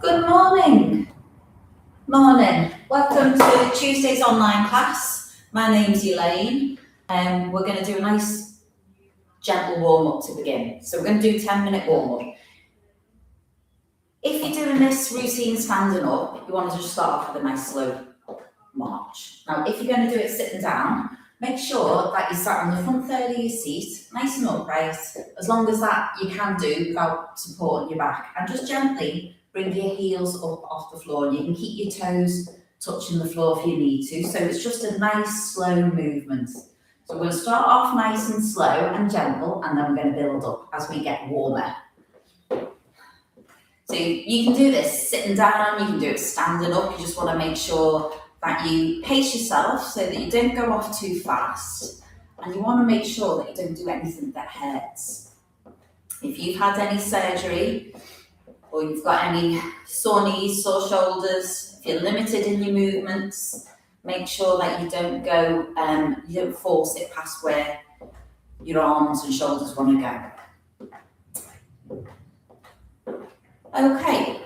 Good morning. Morning. Welcome to Tuesday's online class. My name's Elaine and we're going to do a nice gentle warm-up to begin. So we're going to do a 10-minute warm-up. If you're doing this routine standing up, you want to just start off with a nice slow march. Now, if you're going to do it sitting down, make sure that you're sat on the front third of your seat, nice and upright, as long as that you can do without supporting your back. And just gently bring your heels up off the floor, and you can keep your toes touching the floor if you need to. So it's just a nice slow movement. So we're going to start off nice and slow and gentle, and then we're going to build up as we get warmer. So you can do this sitting down, you can do it standing up. You just want to make sure that you pace yourself so that you don't go off too fast, and you want to make sure that you don't do anything that hurts. If you've had any surgery or you've got any sore knees, sore shoulders, if you're limited in your movements, make sure that you don't go, you don't force it past where your arms and shoulders want to go. Okay.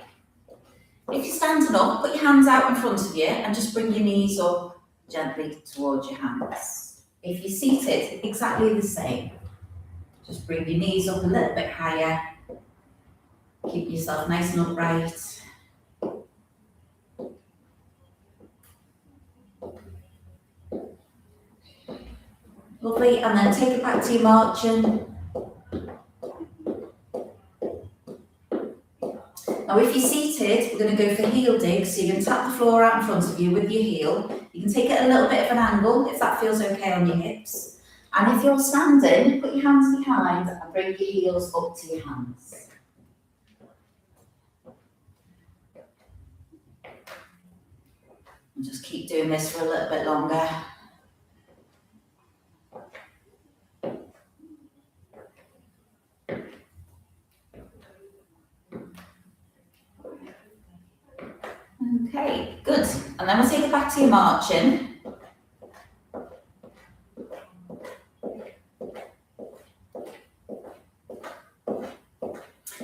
If you're standing up, put your hands out in front of you and just bring your knees up gently towards your hands. If you're seated, exactly the same. Just bring your knees up a little bit higher. Keep yourself nice and upright. Lovely, and then take it back to your marching. Now if you're seated, we're going to go for heel digs, so you can tap the floor out in front of you with your heel. You can take it a little bit of an angle if that feels okay on your hips. And if you're standing, put your hands behind and bring your heels up to your hands. And just keep doing this for a little bit longer. Okay, good. And then we'll take it back to your marching.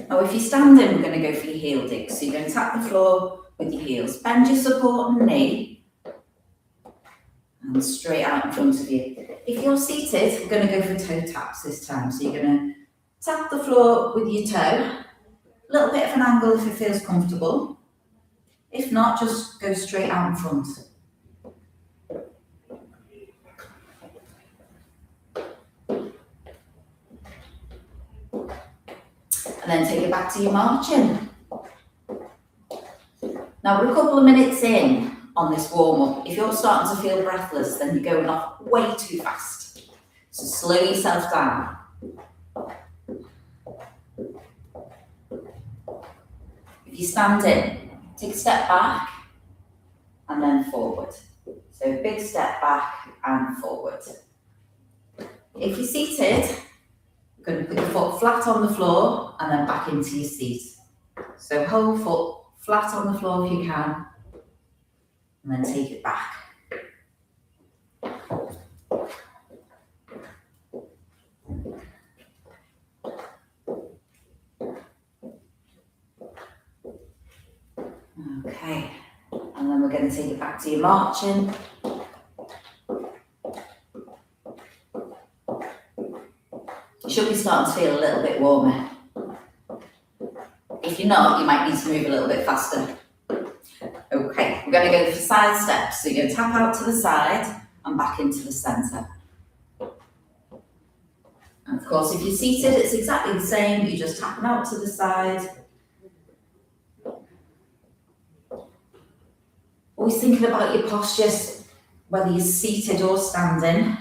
Now if you're standing, we're going to go for your heel digs. So you're going to tap the floor with your heels. Bend your supporting knee and straight out in front of you. If you're seated, we're going to go for toe taps this time. So you're going to tap the floor with your toe. A little bit of an angle if it feels comfortable. If not, just go straight out in front. And then take it back to your marching. Now we're a couple of minutes in on this warm-up. If you're starting to feel breathless, then you're going off way too fast. So slow yourself down. If you're standing, take a step back and then forward. So big step back and forward. If you're seated, you're going to put your foot flat on the floor and then back into your seat. So whole foot flat on the floor if you can, and then take it back. Okay, and then we're going to take it back to your marching. You should be starting to feel a little bit warmer. If you're not, you might need to move a little bit faster. Okay, we're going to go for side steps. So you're going to tap out to the side and back into the centre. And of course, if you're seated, it's exactly the same. You're just tapping out to the side. Always thinking about your postures, whether you're seated or standing.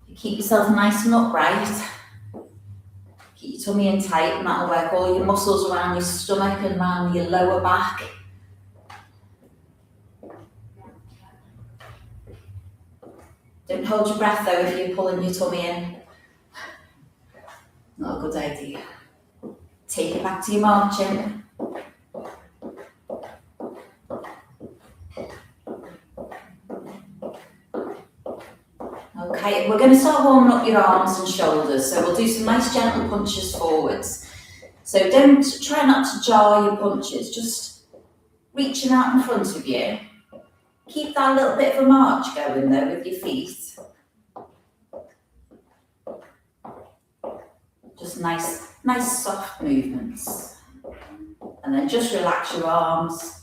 You keep yourself nice and upright. Keep your tummy in tight, and that'll work all your muscles around your stomach and around your lower back. Don't hold your breath though if you're pulling your tummy in. Not a good idea. Take it back to your marching. Okay, we're going to start warming up your arms and shoulders. So we'll do some nice gentle punches forwards. So don't try not to jar your punches, just reaching out in front of you. Keep that little bit of a march going though with your feet. Just nice soft movements. And then just relax your arms.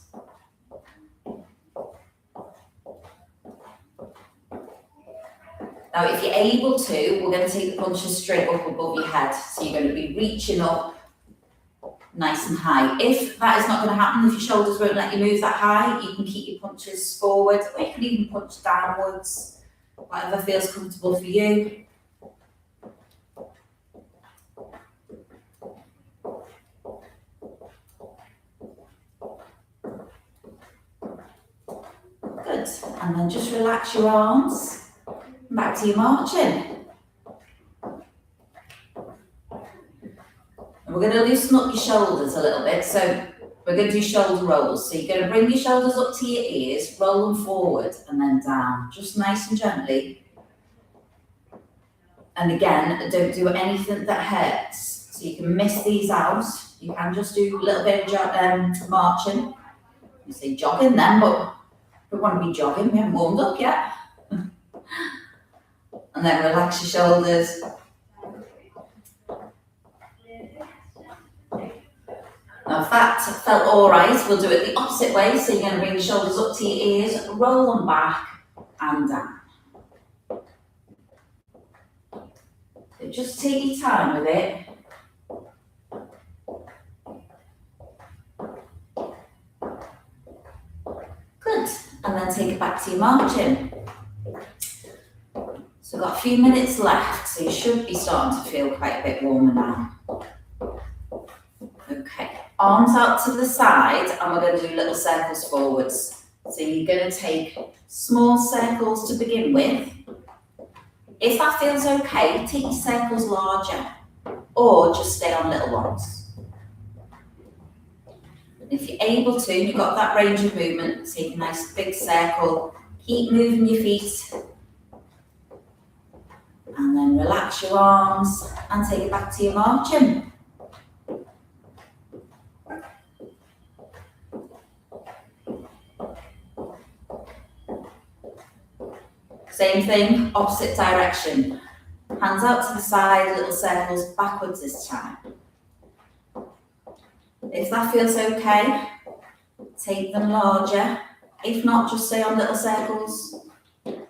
Now, if you're able to, we're going to take the punches straight up above your head. So you're going to be reaching up nice and high. If that is not going to happen, if your shoulders won't let you move that high, you can keep your punches forward, or you can even punch downwards, whatever feels comfortable for you. Good. And then just relax your arms. Back to your marching. And we're going to loosen up your shoulders a little bit. So we're going to do shoulder rolls. So you're going to bring your shoulders up to your ears, roll them forward and then down, just nice and gently. And again, don't do anything that hurts. So you can miss these out. You can just do a little bit of marching. You say jogging then, but we want to be jogging. We haven't warmed up yet. And then relax your shoulders. Now if that felt all right, we'll do it the opposite way. So you're going to bring your shoulders up to your ears, roll them back and down. So just take your time with it. Good. And then take it back to your marching. So we've got a few minutes left, so you should be starting to feel quite a bit warmer now. Okay, arms out to the side, and we're going to do little circles forwards. So you're going to take small circles to begin with. If that feels okay, take your circles larger, or just stay on little ones. If you're able to, you've got that range of movement, take a nice big circle, keep moving your feet, and then relax your arms and take it back to your marching. Same thing, opposite direction. Hands out to the side, little circles backwards this time. If that feels okay, take them larger. If not, just stay on little circles. But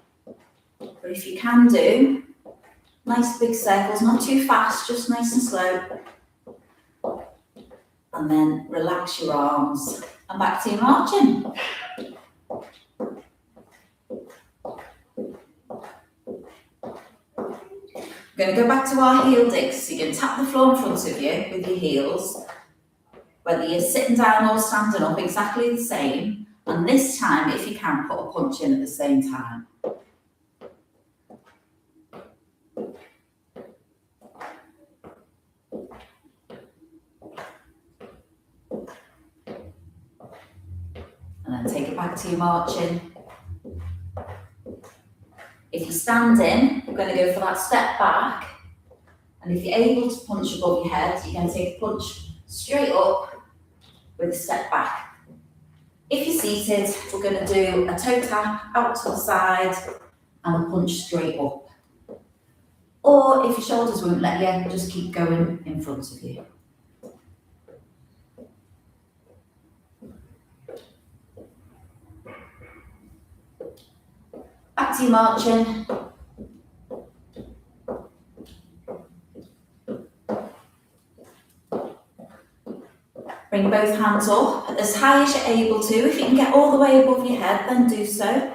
if you can do, nice big circles, not too fast, just nice and slow. And then relax your arms and back to your marching. We're going to go back to our heel digs. So you can tap the floor in front of you with your heels, whether you're sitting down or standing up, exactly the same. And this time, if you can, put a punch in at the same time. And then take it back to your marching. If you're standing, you're going to go for that step back. And if you're able to punch above your head, you're going to take a punch straight up with a step back. If you're seated, we're going to do a toe tap out to the side and a punch straight up. Or if your shoulders won't let you, just keep going in front of you. Back to your marching. Bring both hands up as high as you're able to. If you can get all the way above your head, then do so.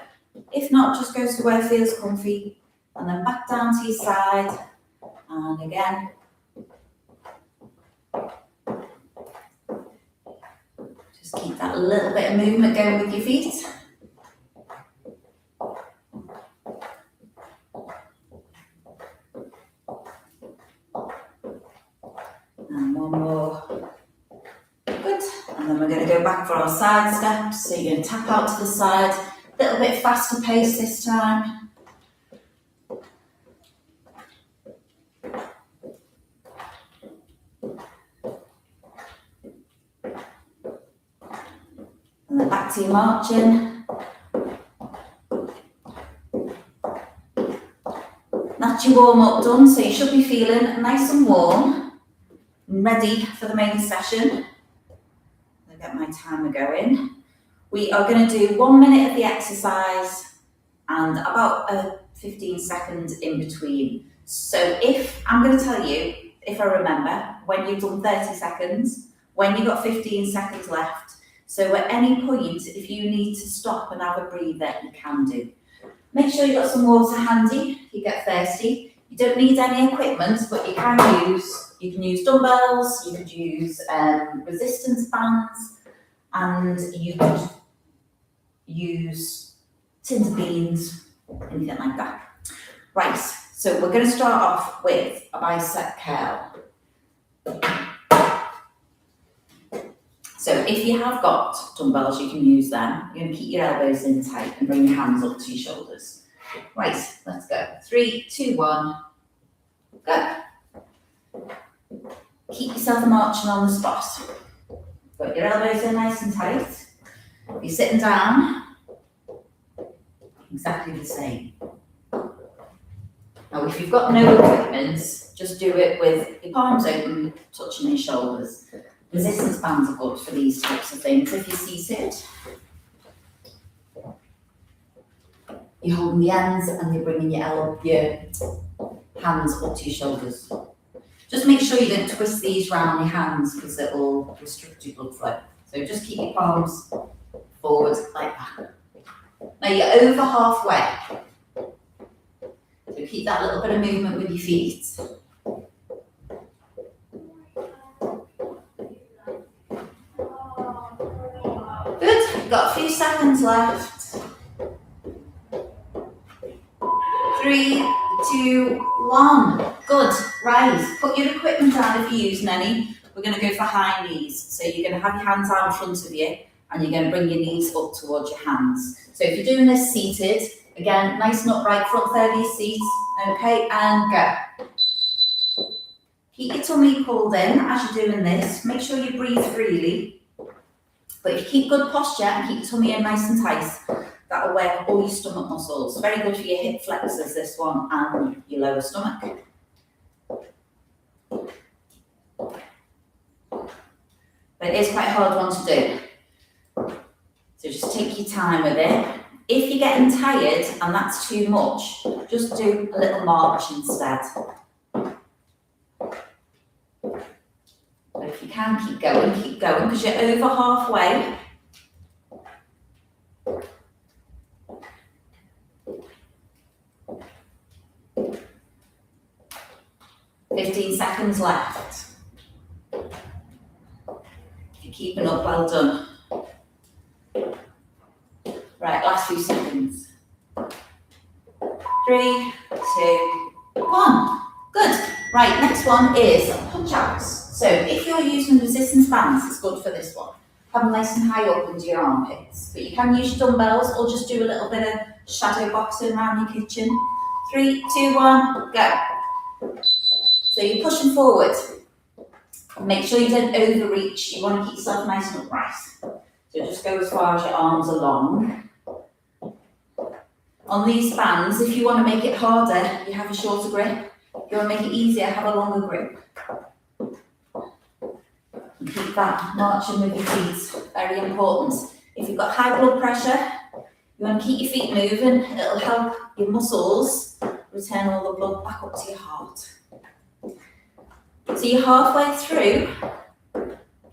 If not, just go to where it feels comfy. And then back down to your side. And again. Just keep that little bit of movement going with your feet. And one more. Good. And then we're going to go back for our side steps. So you're going to tap out to the side, a little bit faster pace this time. back to your marching. That's your warm up done, so you should be feeling nice and warm, ready for the main session. I'll get my timer going. We are going to do 1 minute of the exercise and about 15 seconds in between. So if I'm going to tell you, if I remember, when you've done 30 seconds, when you've got 15 seconds left. So at any point, if you need to stop and have a breather, you can do. Make sure you've got some water handy if you get thirsty. You don't need any equipment, but you can use dumbbells, you could use resistance bands, and you could use tins of beans, anything like that. Right, so we're going to start off with a bicep curl. So if you have got dumbbells, you can use them. You're going to keep your elbows in tight and bring your hands up to your shoulders. Right, let's go. 3, 2, 1, go. Keep yourself marching on the spot. Got your elbows in nice and tight. If you're sitting down, exactly the same. Now, if you've got no equipment, just do it with your palms open, touching your shoulders. Resistance bands are good for these types of things. If you're seated, you're holding the ends and you're bringing your hands up to your shoulders. Just make sure you don't twist these around your hands because it will restrict your blood flow. So just keep your palms forward like that. Now you're over halfway. So keep that little bit of movement with your feet. Good, got a few seconds left. 3, 2, 1. Good, right. Put your equipment down if you're using any. We're going to go for high knees. So you're going to have your hands out in front of you and you're going to bring your knees up towards your hands. So if you're doing this seated, again, nice and upright, front third of your seat. Okay, and go. Keep your tummy pulled in as you're doing this. Make sure you breathe freely. But if you keep good posture and keep your tummy in nice and tight, that'll work all your stomach muscles. Very good for your hip flexors, this one, and your lower stomach. But it is quite a hard one to do. So just take your time with it. If you're getting tired and that's too much, just do a little march instead. But if you can, keep going, because you're over halfway. "15 seconds left. If you're keeping up, well done. Right, last few seconds. 3, 2, 1. Good. Right, next one is punch outs. So if you're using resistance bands, it's good for this one. Have them nice and high up under your armpits. But you can use your dumbbells or just do a little bit of shadow boxing around your kitchen. 3, 2, 1, go. So you're pushing forward. Make sure you don't overreach. You want to keep yourself nice and upright. So just go as far as your arms are long. On these bands, if you want to make it harder, you have a shorter grip. If you want to make it easier, have a longer grip. And keep that marching with your feet, very important. If you've got high blood pressure, you want to keep your feet moving. It'll help your muscles return all the blood back up to your heart. So you're halfway through.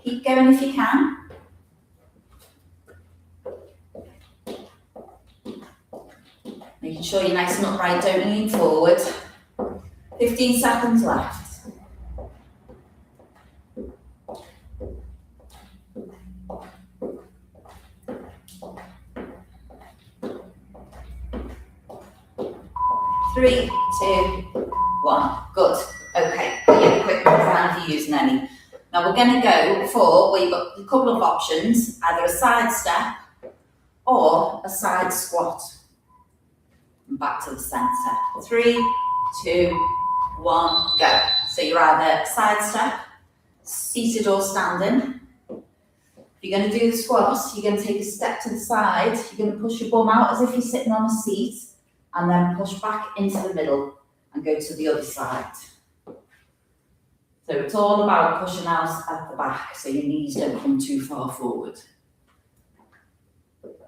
Keep going if you can. Making sure you're nice and upright, don't lean forward. 15 seconds left. Three, 2, 1. Good. Okay, put your equipment down if you're using any. Now we're going to go for, well, you've got a couple of options, either a side step or a side squat. And back to the centre. 3, 2, 1, go. So you're either side step, seated or standing. If you're going to do the squats, you're going to take a step to the side, you're going to push your bum out as if you're sitting on a seat, and then push back into the middle and go to the other side. So it's all about pushing out at the back so your knees don't come too far forward.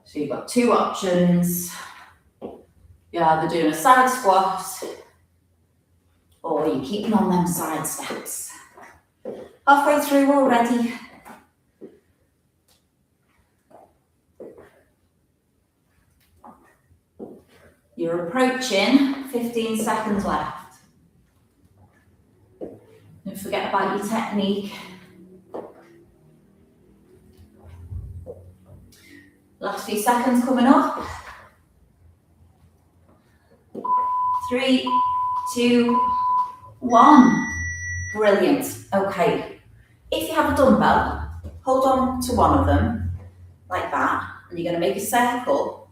So you've got two options. You're either doing a side squat or you're keeping on them side steps. Halfway through already. You're approaching 15 seconds left. Don't forget about your technique. Last few seconds coming up. 3, 2, 1. Brilliant. Okay. If you have a dumbbell, hold on to one of them like that, and you're going to make a circle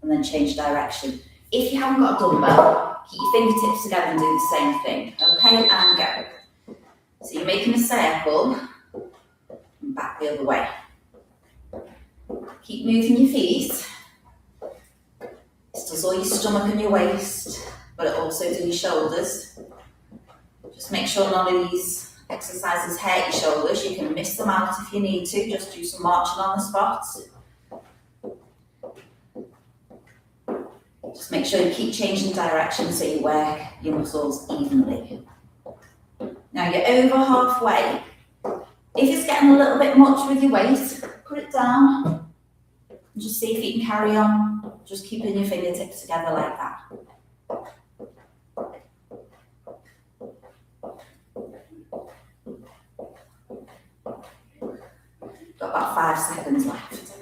and then change direction. If you haven't got a dumbbell, keep your fingertips together and do the same thing. Okay, and go. So you're making a circle and back the other way. Keep moving your feet. This does all your stomach and your waist, but it also does your shoulders. Just make sure none of these exercises hurt your shoulders. You can miss them out if you need to. Just do some marching on the spot. Just make sure you keep changing direction so you work your muscles evenly. Now you're over halfway. If it's getting a little bit much with your weight, put it down. And just see if you can carry on. Just keeping your fingertips together like that. Got about 5 seconds left.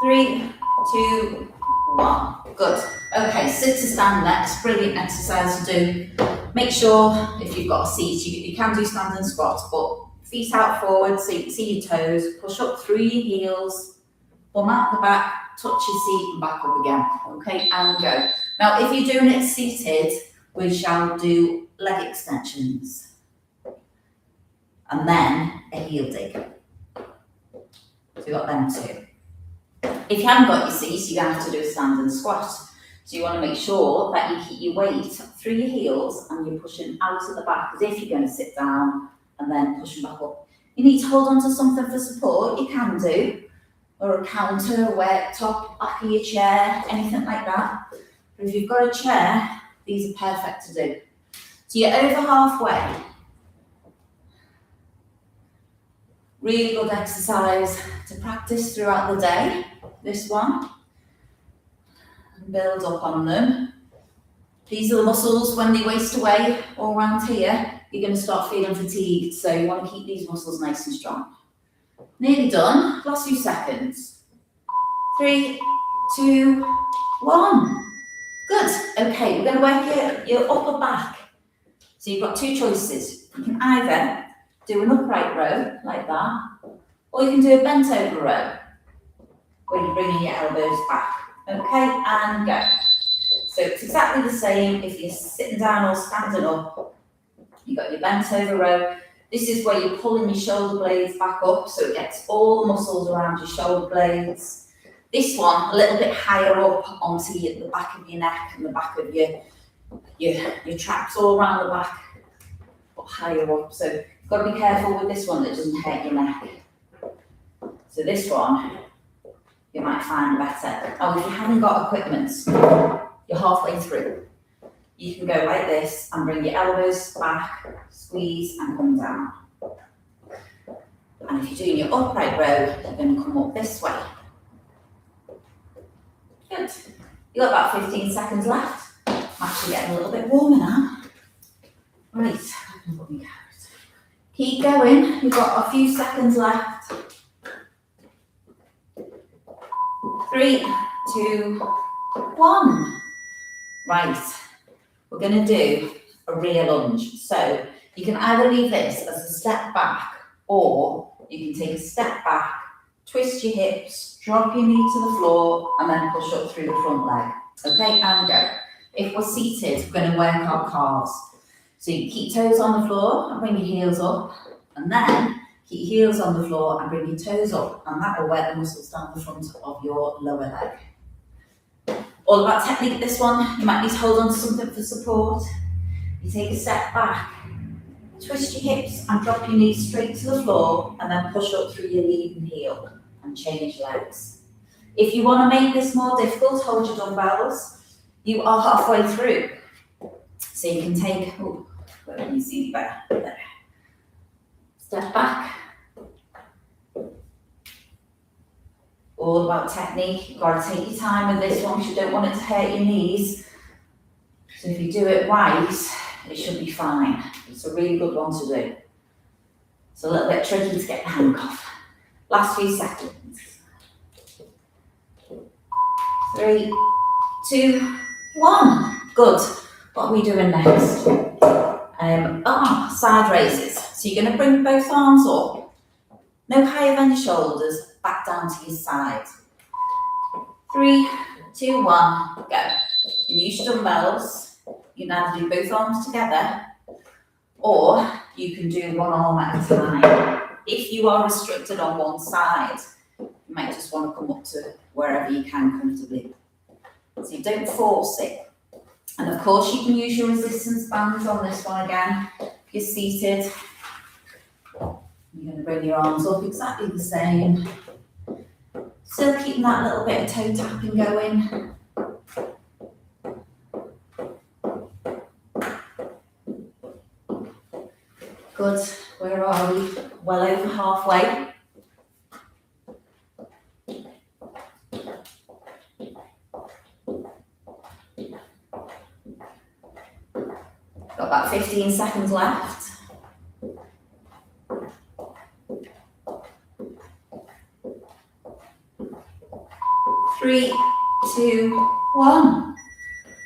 3, 2, 1. Good. Okay, sit to stand next. Brilliant exercise to do. Make sure if you've got a seat, you can do standing squats, but feet out forward so you can see your toes. Push up through your heels. Bum out the back. Touch your seat and back up again. Okay, and go. Now, if you're doing it seated, we shall do leg extensions and then a heel dig. So you've got them two. If you haven't got your seat, you're going to have to do a standing squat. So you want to make sure that you keep your weight through your heels and you're pushing out at the back as if you're going to sit down and then pushing back up. You need to hold on to something for support, you can do, or a counter, a worktop, back of your chair, anything like that. But if you've got a chair, these are perfect to do. So you're over halfway. Really good exercise to practice throughout the day, this one. And build up on them. These are the muscles, when they waste away all around here, you're going to start feeling fatigued. So you want to keep these muscles nice and strong. Nearly done. Last few seconds. 3, 2, 1. Good. Okay, we're going to work your upper back. So you've got two choices. You can either do an upright row like that, or you can do a bent over row where you're bringing your elbows back. Okay, and go. So it's exactly the same if you're sitting down or standing up. You've got your bent over row. This is where you're pulling your shoulder blades back up so it gets all the muscles around your shoulder blades. This one, a little bit higher up onto the back of your neck and the back of your traps, all around the back, but higher up. So you've got to be careful with this one that doesn't hurt your neck. So this one, you might find better. Oh, if you haven't got equipment, you're halfway through. You can go like this and bring your elbows back, squeeze and come down. And if you're doing your upright row, you're going to come up this way. Good. You've got about 15 seconds left. I'm actually getting a little bit warmer now. Right, keep going. You've got a few seconds left. 3, 2, 1. Right, we're going to do a rear lunge. So you can either leave this as a step back, or you can take a step back, twist your hips, drop your knee to the floor, and then push up through the front leg. Okay, and go. If we're seated, we're going to work our calves. So you keep toes on the floor and bring your heels up, and then keep your heels on the floor and bring your toes up, and that will work the muscles down the front of your lower leg. All about technique this one. You might need to hold on to something for support. You take a step back, twist your hips and drop your knees straight to the floor, and then push up through your leading heel and change legs. If you want to make this more difficult, hold your dumbbells. You are halfway through. So you can take, where can you see better? There. Step back. All about technique. You've got to take your time with this one because you don't want it to hurt your knees. So if you do it right, it should be fine. It's a really good one to do. It's a little bit tricky to get the hang of. Last few seconds. 3, 2, 1. Good. What are we doing next? Side raises. So you're going to bring both arms up, no higher than your shoulders, back down to your side. 3, 2, 1, go. And use your dumbbells. You can either do both arms together, or you can do one arm at a time. If you are restricted on one side, you might just want to come up to wherever you can comfortably. So you don't force it. And of course you can use your resistance bands on this one again. If you're seated, you're going to bring your arms up exactly the same. Still keeping that little bit of toe tapping going. Good. Where are we? Well over halfway. Got about 15 seconds left. 3, 2, 1.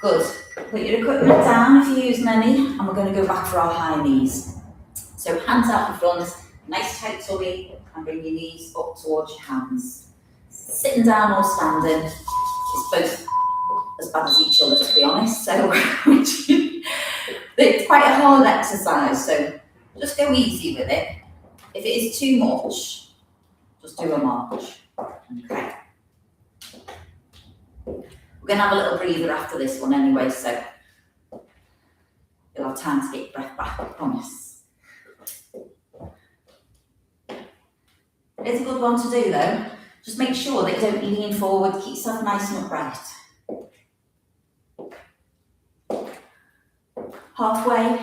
Good. Put your equipment down if you use any, and we're going to go back for our high knees. So hands out in front, nice tight tummy, and bring your knees up towards your hands. Sitting down or standing is both as bad as each other, to be honest. So it's quite a hard exercise, so just go easy with it. If it is too much, just do a march. Okay. We're going to have a little breather after this one anyway, so you'll have time to get your breath back, I promise. It's a good one to do though. Just make sure that you don't lean forward, keep yourself nice and upright. Halfway.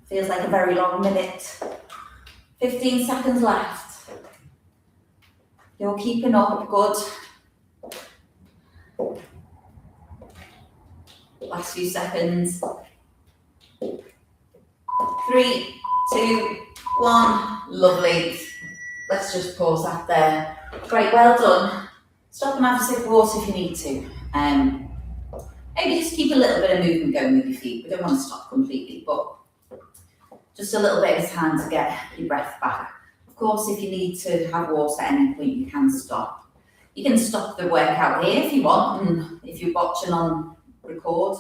Feels like a very long minute. 15 seconds left. You're keeping up, good. Last few seconds. 3, 2, 1. Lovely. Let's just pause that there. Great, well done. Stop and have a sip of water if you need to. Maybe just keep a little bit of movement going with your feet. We don't want to stop completely, but just a little bit of time to get your breath back. Of course, if you need to have water at any point, you can stop. You can stop the workout here if you want, and if you're watching on record,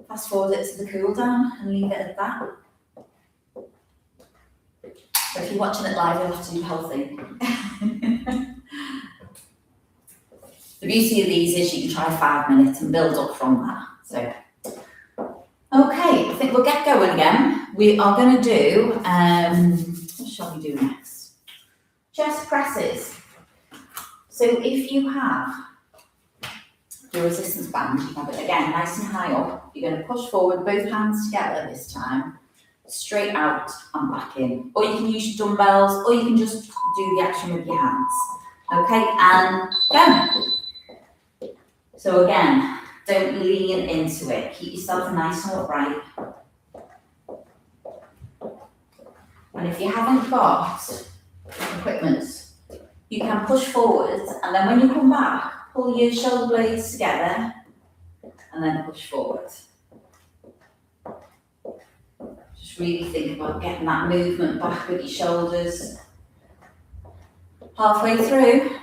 fast forward it to the cool down and leave it at that. But if you're watching it live, you'll have to do healthy. The beauty of these is you can try 5 minutes and build up from that. So, okay, I think we'll get going again. We are going to do, what shall we do next? Chest presses. So if you have your resistance band, you have it again nice and high up. You're going to push forward, both hands together this time, straight out and back in. Or you can use your dumbbells, or you can just do the action with your hands. Okay, and go. So again, don't lean into it. Keep yourself nice and upright. And if you haven't got equipment, you can push forwards, and then when you come back, pull your shoulder blades together, and then push forward. Just really think about getting that movement back with your shoulders. Halfway through.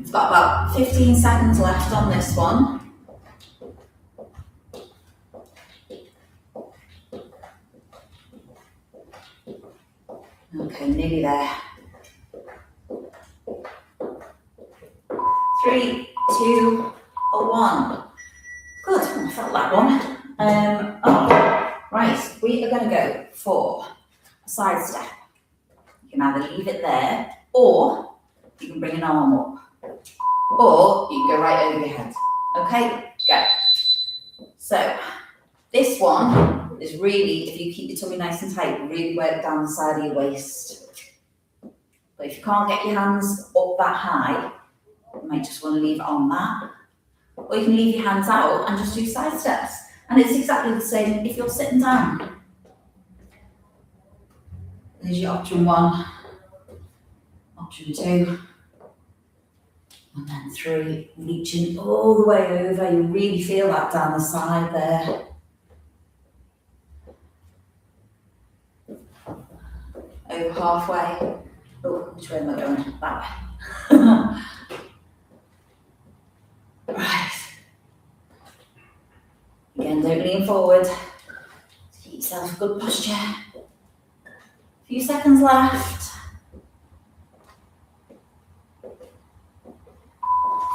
We've got about 15 seconds left on this one. Okay, nearly there. 3, 2, 1. Good, I felt that one. Right, we are going to go for a side step. You can either leave it there, or you can bring an arm up, or you can go right over your head. Okay, go. So, this one is really, if you keep your tummy nice and tight, really work down the side of your waist. But if you can't get your hands up that high, you might just want to leave it on that. Or you can leave your hands out and just do side steps. And it's exactly the same if you're sitting down. There's your option 1, option 2, and then 3, reaching all the way over. You really feel that down the side there. Over halfway. Oh, which way am I going? That way. Right. Again, don't lean forward. Get yourself a good posture. A few seconds left.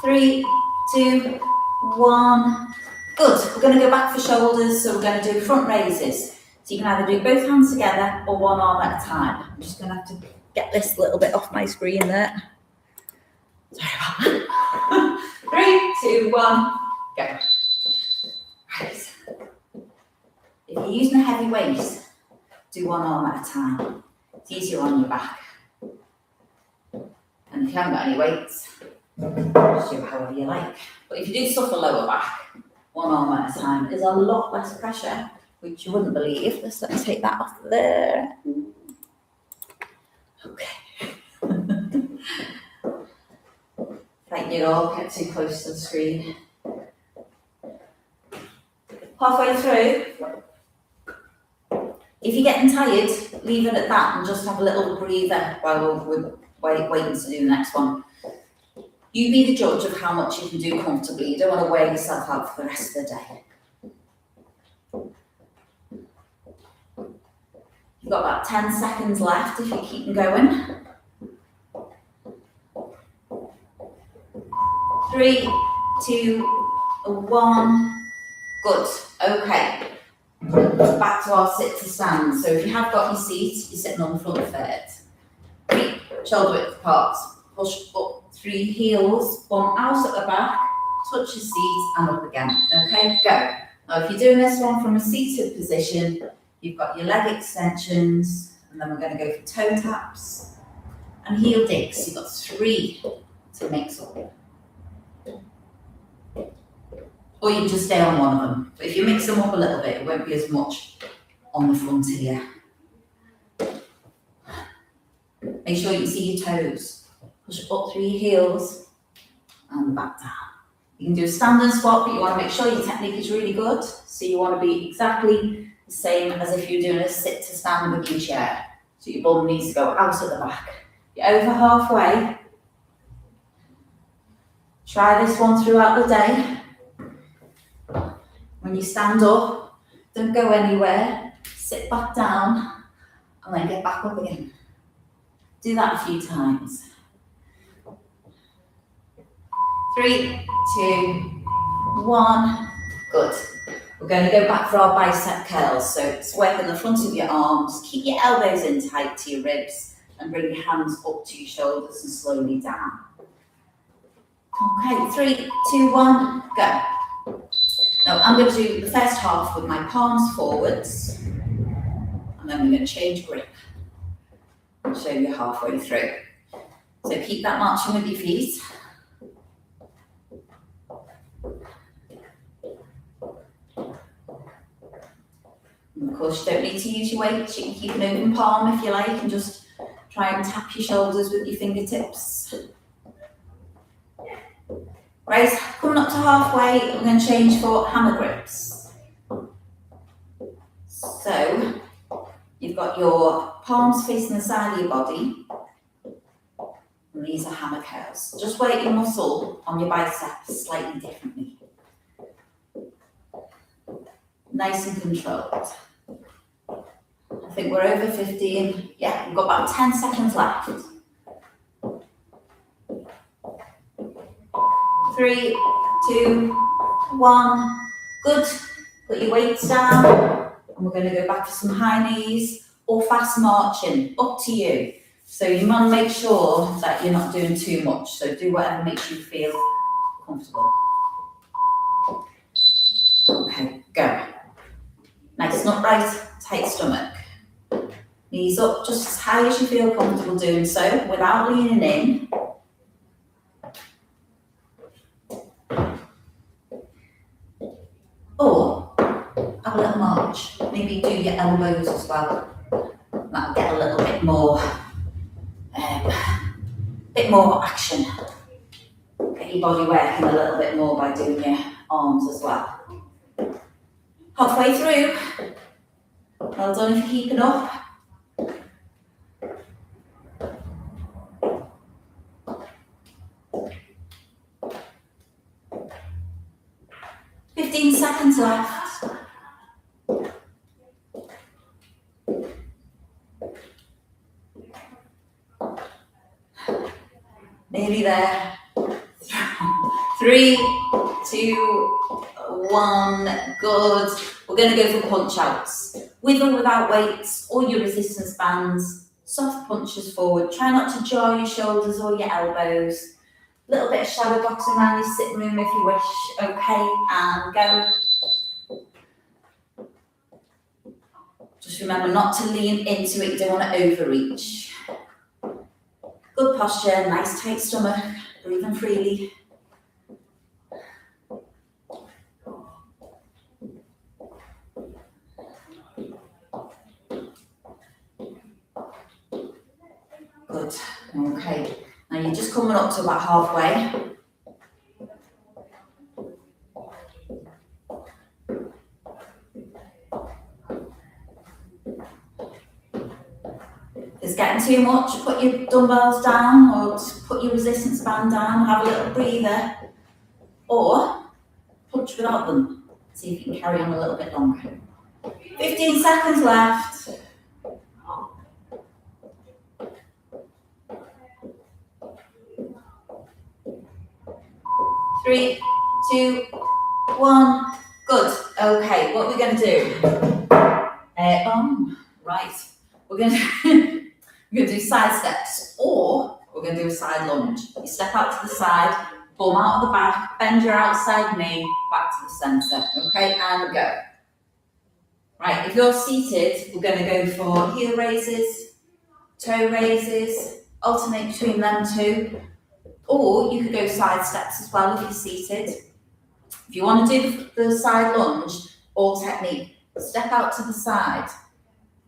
3, 2, 1. Good. We're going to go back for shoulders, so we're going to do front raises. So you can either do both hands together or one arm at a time. I'm just going to have to get this little bit off my screen there. Sorry about that. 3, 2, 1, go. Right. If you're using a heavy weight, do one arm at a time. It's easier on your back. And if you haven't got any weights, just do however you like. But if you do suffer lower back, one arm at a time is a lot less pressure, which you wouldn't believe. Let me take that off there. Okay. Thank you all, kept too close to the screen. Halfway through, if you're getting tired, leave it at that and just have a little breather while we're waiting to do the next one. You be the judge of how much you can do comfortably. You don't want to wear yourself out for the rest of the day. You've got about 10 seconds left if you keep them going. 3, 2, 1. Good. Okay. Back to our sit to stand. So if you have got your seat, you're sitting on the front foot. Feet shoulder width apart. Push up 3 heels, bum out at the back, touch your seat and up again. Okay, go. Now if you're doing this one from a seated position, you've got your leg extensions, and then we're going to go for toe taps and heel digs. You've got 3 to mix up. Or you can just stay on one of them. But if you mix them up a little bit, it won't be as much on the front here. Make sure you can see your toes. Push up 3 heels and back down. You can do a standing squat, but you want to make sure your technique is really good. So you want to be exactly the same as if you're doing a sit to stand with your chair. So your bum needs to go out at the back. You're over halfway. Try this one throughout the day. When you stand up, don't go anywhere. Sit back down and then get back up again. Do that a few times. 3, 2, 1. Good. We're going to go back for our bicep curls. So it's working the front of your arms. Keep your elbows in tight to your ribs and bring your hands up to your shoulders and slowly down. Okay, 3, 2, 1, go. Now I'm going to do the first half with my palms forwards, and then we're going to change grip. I'll show you halfway through. So keep that marching with your feet. And of course, you don't need to use your weights. You can keep an open palm if you like, and just try and tap your shoulders with your fingertips. Right, coming up to halfway, I'm going to change for hammer grips. So, you've got your palms facing the side of your body. And these are hammer curls. Just work your muscle on your biceps slightly differently. Nice and controlled. I think we're over 15. Yeah, we've got about 10 seconds left. 3, 2, 1. Good. Put your weights down. And we're going to go back to some high knees or fast marching. Up to you. So you want to make sure that you're not doing too much. So do whatever makes you feel comfortable. Okay, go. Nice and upright, tight stomach. Knees up just as high as you feel comfortable doing so without leaning in. Or have a little march. Maybe do your elbows as well. That'll get a little bit more action. Get your body working a little bit more by doing your arms as well. Halfway through. Well done if you're keeping up. Seconds left. Nearly there. 3, 2, 1. Good. We're going to go for punch outs. With or without weights or your resistance bands. Soft punches forward. Try not to jar your shoulders or your elbows. A little bit of shadow boxing around your sitting room if you wish. Okay, and go. Just remember not to lean into it, you don't want to overreach. Good posture, nice tight stomach, breathing freely. Good, okay. Now you're just coming up to about halfway. If it's getting too much, put your dumbbells down or put your resistance band down, have a little breather, or punch without them. See if you can carry on a little bit longer. 15 seconds left. 3, 2, 1. Good. Okay, what are we going to do? Right. We're going to do side steps, or we're going to do a side lunge. You step out to the side, bum out of the back, bend your outside knee, back to the centre. Okay, and go. Right, if you're seated, we're going to go for heel raises, toe raises, alternate between them two. Or you could go side steps as well if you're seated. If you want to do the side lunge or technique, step out to the side,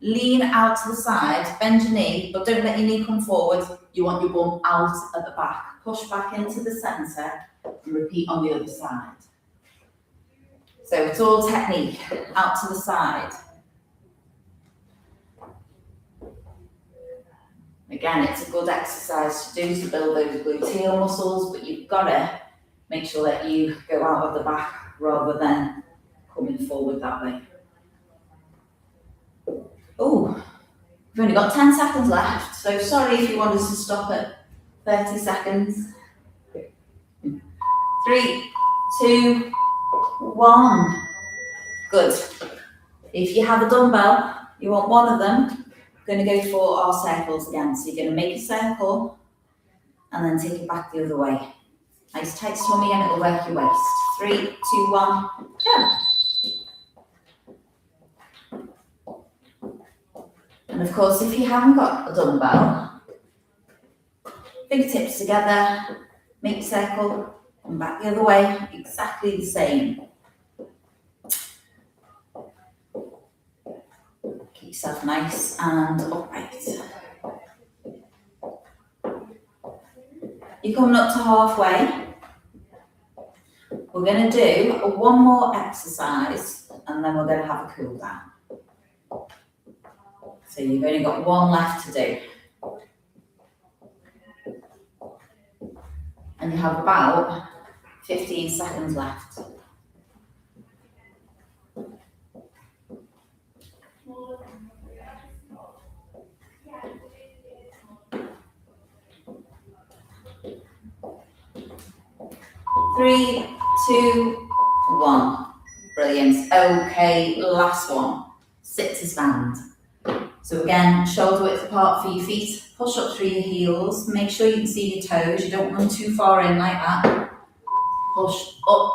lean out to the side, bend your knee, but don't let your knee come forward. You want your bum out at the back. Push back into the centre and repeat on the other side. So it's all technique, out to the side. Again, it's a good exercise to do to build those gluteal muscles, but you've got to make sure that you go out of the back rather than coming forward that way. Oh, we've only got 10 seconds left, so sorry if you wanted to stop at 30 seconds. 3, 2, 1. Good. If you have a dumbbell, you want one of them. We're going to go for our circles again. So you're going to make a circle and then take it back the other way. Nice tight tummy and it'll work your waist. 3, 2, 1, go. And of course, if you haven't got a dumbbell, fingertips together, make a circle, come back the other way, exactly the same. Keep yourself nice and upright. You're coming up to halfway. We're going to do one more exercise and then we're going to have a cool down. So you've only got one left to do. And you have about 15 seconds left. Three, two, one. Brilliant. Okay, last one. Sit to stand. So again, shoulder width apart for your feet. Push up through your heels. Make sure you can see your toes. You don't want them too far in like that. Push up.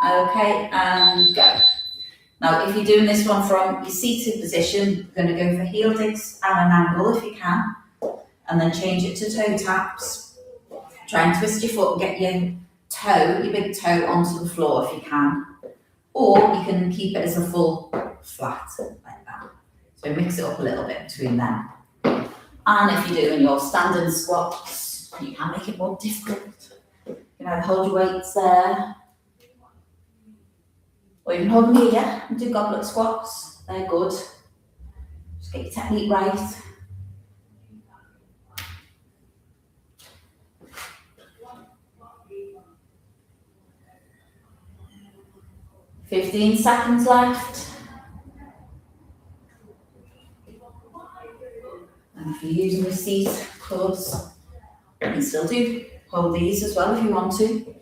Okay, and go. Now, if you're doing this one from your seated position, you're going to go for heel digs and an angle if you can, and then change it to toe taps. Try and twist your foot and get your toe, your big toe, onto the floor if you can. Or you can keep it as a full flat, like that. So mix it up a little bit between them. And if you're doing your standing squats, you can make it more difficult. You can either hold your weights there, or you can hold them here and do goblet squats. They're good. Just get your technique right. "15 seconds left." And if you're using the seat, of course, you can still hold these as well if you want to.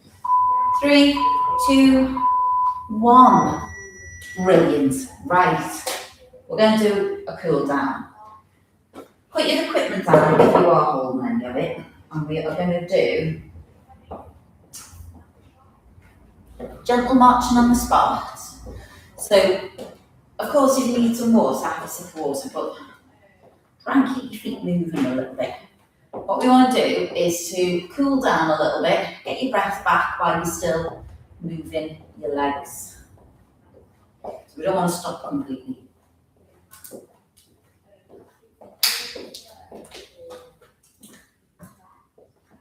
3, 2, 1. Brilliant. Right. We're going to do a cool down. Put your equipment down if you are holding any of it. And we are going to do gentle marching on the spot. So, of course, if you need some water, have a sip of water, but try and keep your feet moving a little bit. What we want to do is to cool down a little bit, get your breath back while you're still moving your legs. So we don't want to stop completely.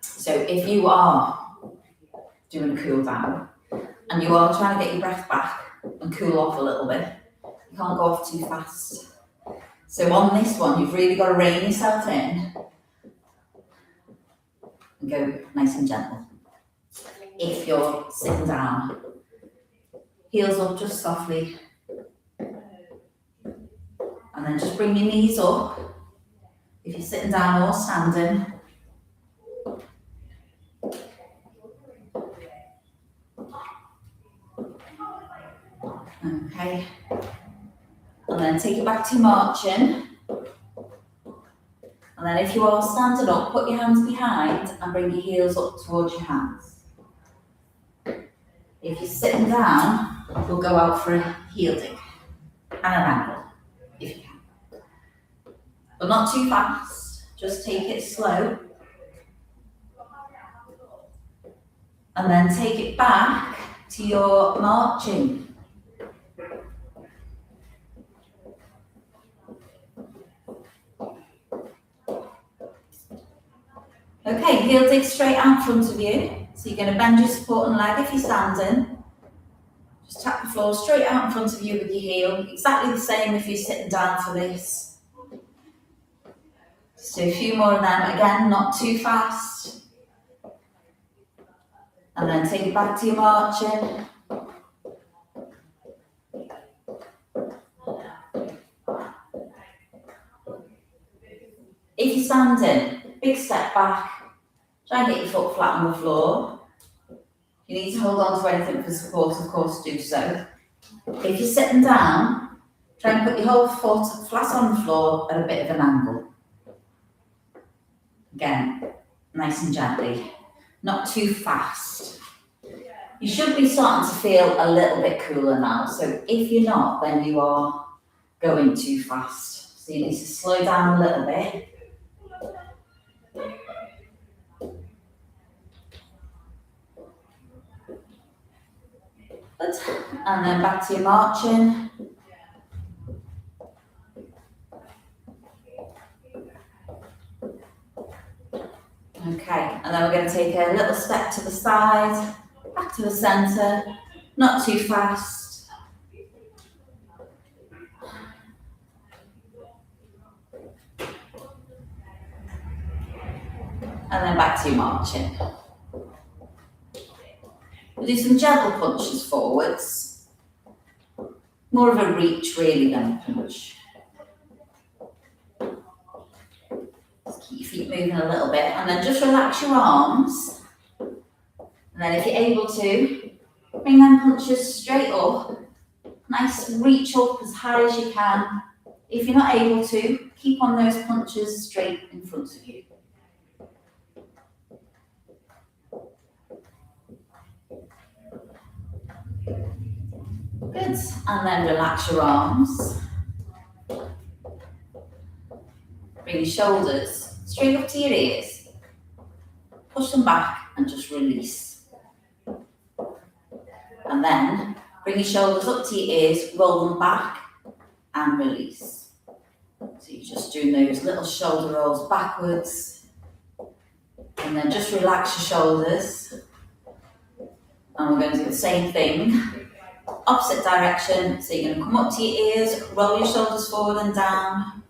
So if you are doing a cool down and you are trying to get your breath back and cool off a little bit, you can't go off too fast. So on this one, you've really got to rein yourself in and go nice and gentle. If you're sitting down, heels up just softly, and then just bring your knees up. If you're sitting down or standing, okay, and then take it back to marching. And then if you are standing up, put your hands behind and bring your heels up towards your hands. If you're sitting down, we'll go out for a heel dig and an angle, if you can. But not too fast, just take it slow. And then take it back to your marching. Okay, heel dig straight out in front of you. So you're going to bend your supporting leg if you're standing. Just tap the floor straight out in front of you with your heel. Exactly the same if you're sitting down for this. Just do a few more of them. Again, not too fast. And then take it back to your marching. If you're standing, big step back. Try and get your foot flat on the floor. If you need to hold on to anything for support, of course, do so. If you're sitting down, try and put your whole foot flat on the floor at a bit of an angle. Again, nice and gently, not too fast. You should be starting to feel a little bit cooler now, so if you're not, then you are going too fast. So you need to slow down a little bit. Good. And then back to your marching. Okay, and then we're going to take a little step to the side, back to the centre, not too fast. And then back to your marching. We'll do some gentle punches forwards. More of a reach really than a punch. Just keep your feet moving a little bit and then just relax your arms. And then if you're able to, bring them punches straight up. Nice reach up as high as you can. If you're not able to, keep on those punches straight in front of you. Good, and then relax your arms. Bring your shoulders straight up to your ears. Push them back and just release. And then bring your shoulders up to your ears, roll them back and release. So you're just doing those little shoulder rolls backwards. And then just relax your shoulders. And we're going to do the same thing. Opposite direction, so you're going to come up to your ears, roll your shoulders forward and down.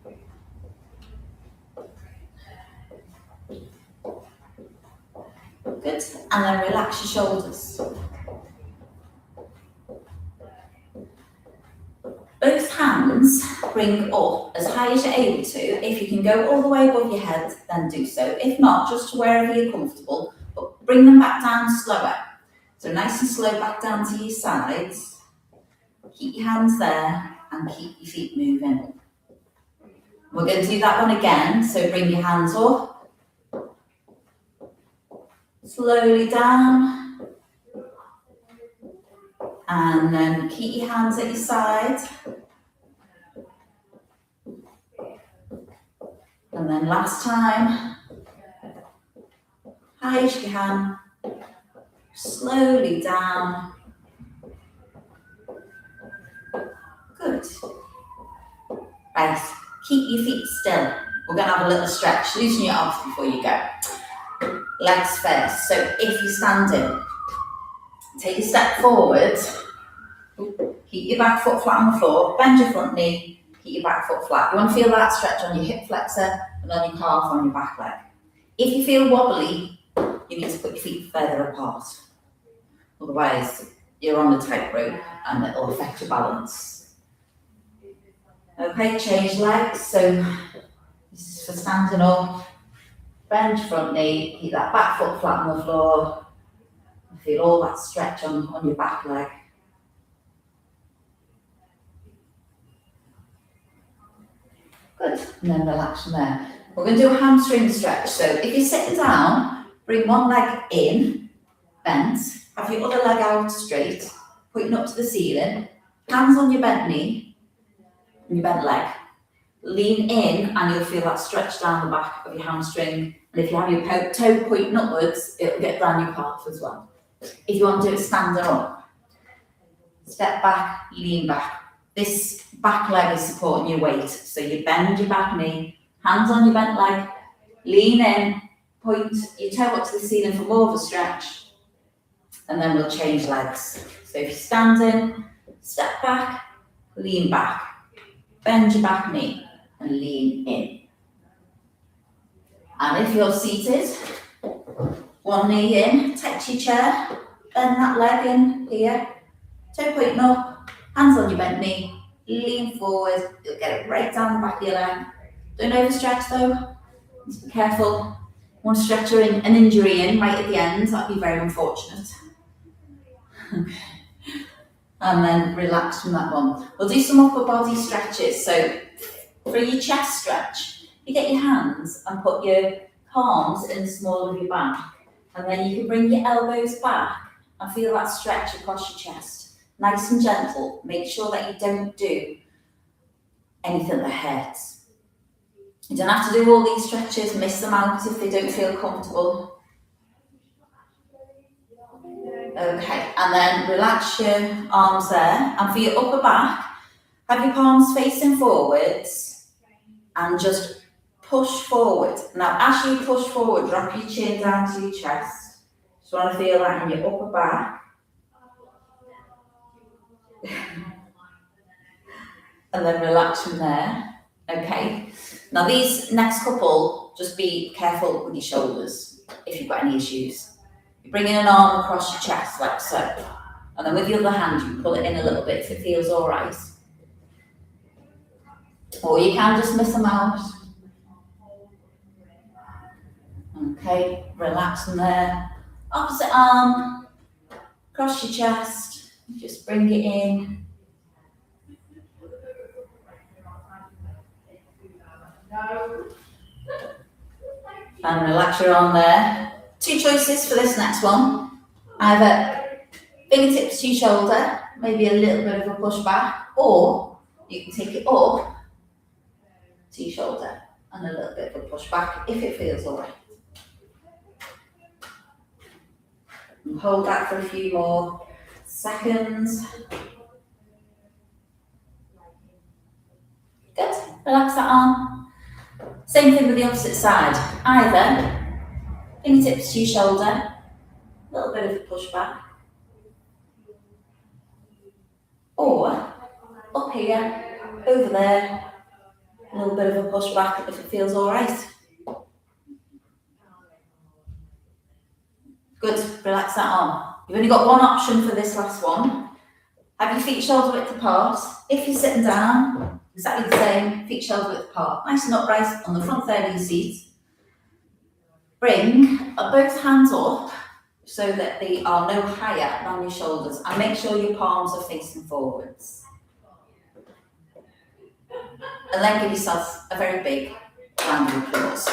Good, and then relax your shoulders. Both hands bring up as high as you're able to. If you can go all the way above your head, then do so. If not, just to wherever you're comfortable, but bring them back down slower. So nice and slow back down to your sides. Keep your hands there and keep your feet moving. We're going to do that one again, so bring your hands up. Slowly down. And then keep your hands at your side. And then last time, high as you can, slowly down. Good. Right, keep your feet still. We're going to have a little stretch. Loosen your arms before you go. Legs first. So if you're standing, take a step forward. Keep your back foot flat on the floor. Bend your front knee. Keep your back foot flat. You want to feel that stretch on your hip flexor and on your calf on your back leg. If you feel wobbly, you need to put your feet further apart. Otherwise, you're on the tightrope and it'll affect your balance. Okay, change legs. So this is for standing up. Bend your front knee. Keep that back foot flat on the floor. Feel all that stretch on your back leg. Good, and then relax from there. We're going to do a hamstring stretch. So if you're sitting down, bring one leg in, bent, have your other leg out straight, pointing up to the ceiling, hands on your bent knee, and your bent leg. Lean in and you'll feel that stretch down the back of your hamstring. And if you have your toe pointing upwards, it'll get down your calf as well. If you want to do it standing up, step back, lean back. This back leg is supporting your weight. So you bend your back knee, hands on your bent leg, lean in, point your toe up to the ceiling for more of a stretch, and then we'll change legs. So if you're standing, step back, lean back, bend your back knee, and lean in. And if you're seated, one knee in, touch your chair, bend that leg in here, toe pointing up, hands on your bent knee, lean forward, you'll get it right down the back of your leg. Don't overstretch though, just be careful. You want to stretch an injury in right at the end, that'd be very unfortunate. Okay. And then relax from that one. We'll do some upper body stretches. So for your chest stretch, you get your hands and put your palms in the small of your back. And then you can bring your elbows back and feel that stretch across your chest. Nice and gentle. Make sure that you don't do anything that hurts. You don't have to do all these stretches, miss them out if they don't feel comfortable. Okay, and then relax your arms there. And for your upper back, have your palms facing forwards and just push forward. Now, as you push forward, drop your chin down to your chest. Just want to feel that in your upper back. And then relax from there. Okay. Now, these next couple, just be careful with your shoulders if you've got any issues. You're bringing an arm across your chest like so. And then with the other hand, you pull it in a little bit if it feels all right. Or you can just miss them out. Okay, relaxing there. Opposite arm, across your chest, just bring it in. And relax your arm there. Two choices for this next one. Either fingertips to your shoulder, maybe a little bit of a push back, or you can take it up to your shoulder and a little bit of a push back if it feels all right. And hold that for a few more seconds. Good. Relax that arm. Same thing with the opposite side. Either fingertips to your shoulder, a little bit of a push back, or up here, over there, a little bit of a push back if it feels all right. Good, relax that arm. You've only got one option for this last one. Have your feet shoulder width apart. If you're sitting down, exactly the same, feet shoulder width apart. Nice and upright on the front third of your seat. Bring both hands up so that they are no higher than your shoulders, and make sure your palms are facing forwards. And then give yourself a very big round of applause.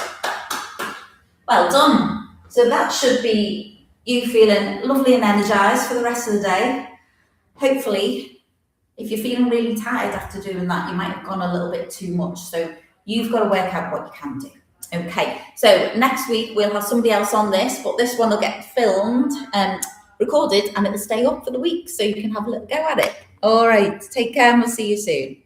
Well done. So that should be you feeling lovely and energized for the rest of the day. Hopefully, if you're feeling really tired after doing that, you might have gone a little bit too much. So you've got to work out what you can do. Okay, so next week we'll have somebody else on this, but this one will get filmed, recorded, and it will stay up for the week, so you can have a little go at it. All right, take care and we'll see you soon.